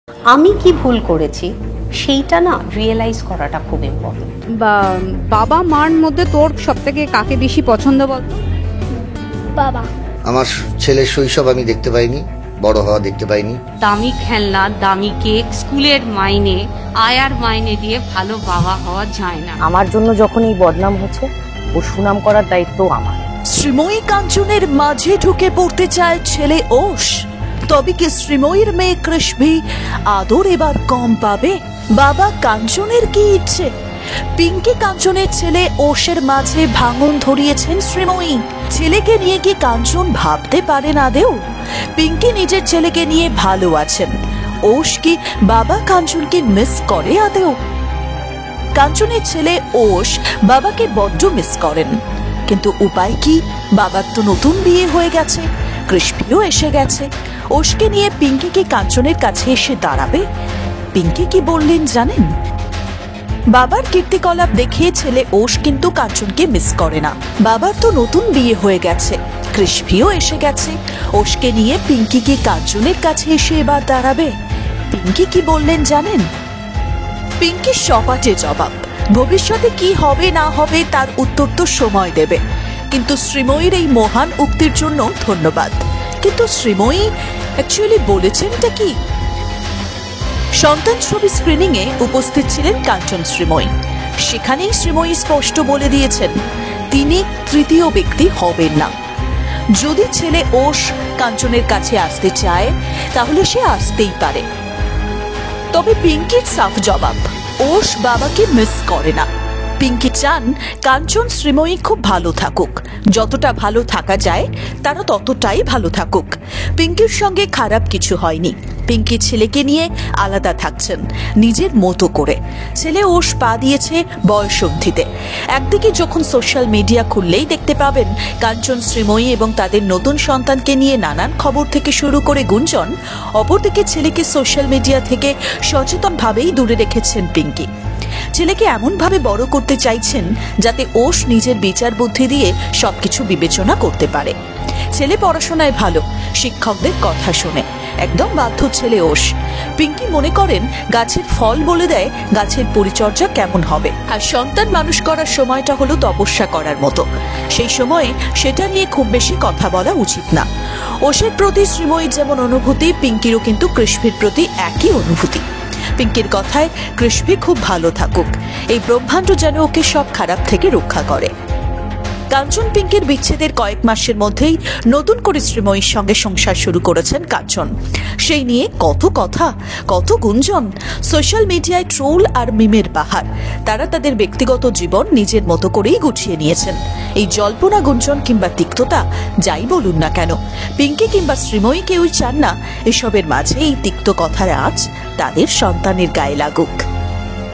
আমি কি ভুল করেছি সেইটা না রিয়েলাইজ করাটা খুব ইম্পর্টেন্ট। বাবা মার মধ্যে তোর সবথেকে কাকে বেশি পছন্দ বলতো? বাবা। আমার ছেলের শৈশব আমি দেখতে পাইনি, বড় হওয়া দেখতে পাইনি। দামি খেলনা, দামি কেক, স্কুলের মাইনে, আয়ার মাইনে দিয়ে ভালো বাবা হওয়া যায় না। আমার জন্য যখন এই বদনাম হচ্ছে, ও সুনাম করার দায়িত্ব আমার। শ্রীময়ী কাঞ্চনের মাঝে ঢুকে পড়তে চায় ছেলে ওষ। তবে কি শ্রীময়ীর মেয়ে কৃষ্ভি আদর এবার কম পাবে? বাবা কাঞ্চনের কি ইচ্ছে? পিঙ্কি কাঞ্চনের ছেলে ওষের মাঝে ভাঙন ধরিয়েছেন শ্রীময়ী। ছেলেকে নিয়ে কি কাঞ্চন ভাবতে পারেন আদেও? পিঙ্কি নিজের ছেলেকে নিয়ে ভালো আছেন। ওষ কি বাবা কাঞ্চনকে মিস করে আদেও? কাঞ্চনের ছেলে ওষ বাবাকে বড্ড মিস করেন, কিন্তু উপায় কি? বাবার তো নতুন বিয়ে হয়ে গেছে, কৃষ্ণিও এসে গেছে। ওষকে নিয়ে পিঙ্কি কি কাঞ্চনের কাছে এসে দাঁড়াবে? পিঙ্কি কি বললেন জানেন? বাবার কীর্তিকলাপ দেখিয়ে ছেলে ওষ কিন্তু কাঞ্চনকে মিস করে না। বাবার তো নতুন বিয়ে হয়ে গেছে, কৃষ্ণিও এসে গেছে। ওষকে নিয়ে পিঙ্কি কি কাঞ্চনের কাছে এসে এবার দাঁড়াবে? পিঙ্কি কি বললেন জানেন? পিঙ্কি সপাটে জবাব। ভবিষ্যতে কি হবে না হবে তার উত্তর তো সময় দেবে। কিন্তু শ্রীময়ীর এই মহান উক্তির জন্য ধন্যবাদ। কিন্তু শ্রীময়ী অ্যাকচুয়ালি বলেছেনটা কি? সন্তান ছবি স্ক্রিনিং এ উপস্থিত ছিলেন কাঞ্চন শ্রীময়ী। সেখানেই শ্রীময়ী স্পষ্ট বলে দিয়েছেন তিনি তৃতীয় ব্যক্তি হবেন না। যদি ছেলে ওষ কাঞ্চনের কাছে আসতে চায় তাহলে সে আসতেই পারে। তবে পিঙ্কির সাফ জবাব, ওষ বাবাকে মিস করে না। পিঙ্কি চান কাঞ্চন শ্রীময়ী খুব ভালো থাকুক, যতটা ভালো থাকা যায় তারা ততটাই ভালো থাকুক। পিঙ্কির সঙ্গে খারাপ কিছু হয়নি। পিঙ্কি ছেলেকে নিয়ে আলাদা থাকছেন নিজের মতো করে। ছেলে ওষ পা দিয়েছে বয়সন্ধিতে। একদিকে যখন সোশ্যাল মিডিয়া খুললেই দেখতে পাবেন কাঞ্চন শ্রীময়ী এবং তাদের নতুন সন্তানকে নিয়ে নানান খবর থেকে শুরু করে গুঞ্জন, অপরদিকে ছেলেকে সোশ্যাল মিডিয়া থেকে সচেতনভাবেই দূরে রেখেছেন পিঙ্কি। ছেলেকে এমনভাবে বড় করতে চাইছেন যাতে ওষ নিজের বিচার বুদ্ধি দিয়ে সবকিছু বিবেচনা করতে পারে। ছেলে পড়াশোনায় ভালো, শিক্ষকদের কথা শোনে, একদম বাধ্য ছেলে ওষ। পিঙ্কি মনে করেন গাছের ফল বলে দেয় গাছের পরিচর্যা কেমন হবে। আর সন্তান মানুষ করার সময়টা হলো তপস্যা করার মতো। সেই সময়ে সেটা নিয়ে খুব বেশি কথা বলা উচিত না। ওষের প্রতি শ্রীময়ীর যেমন অনুভূতি, পিঙ্কিরও কিন্তু কৃষ্ণের প্রতি একই অনুভূতি। পিঙ্কির কথায় কৃষ্ণি খুব ভালো থাকুক, এই ব্রহ্মাণ্ড যেন ওকে সব খারাপ থেকে রক্ষা করে। কাঞ্চন পিঙ্কির বিচ্ছেদের কয়েক মাসের মধ্যেই নতুন করে শ্রীময়ীর সঙ্গে সংসার শুরু করেছেন কাঞ্চন। সেই নিয়ে কত কথা, কত গুঞ্জন, সোশ্যাল মিডিয়ায় ট্রোল আর মিমের পাহাড়। তারা তাদের ব্যক্তিগত জীবন নিজের মতো করেই গুছিয়ে নিয়েছেন। এই জল্পনা গুঞ্জন কিংবা তিক্ততা যাই বলুন না কেন, পিঙ্কি কিংবা শ্রীময়ী কেউই চান না এসবের মাঝে এই তিক্ত কথার আঁচ তাদের সন্তানের গায়ে লাগুক।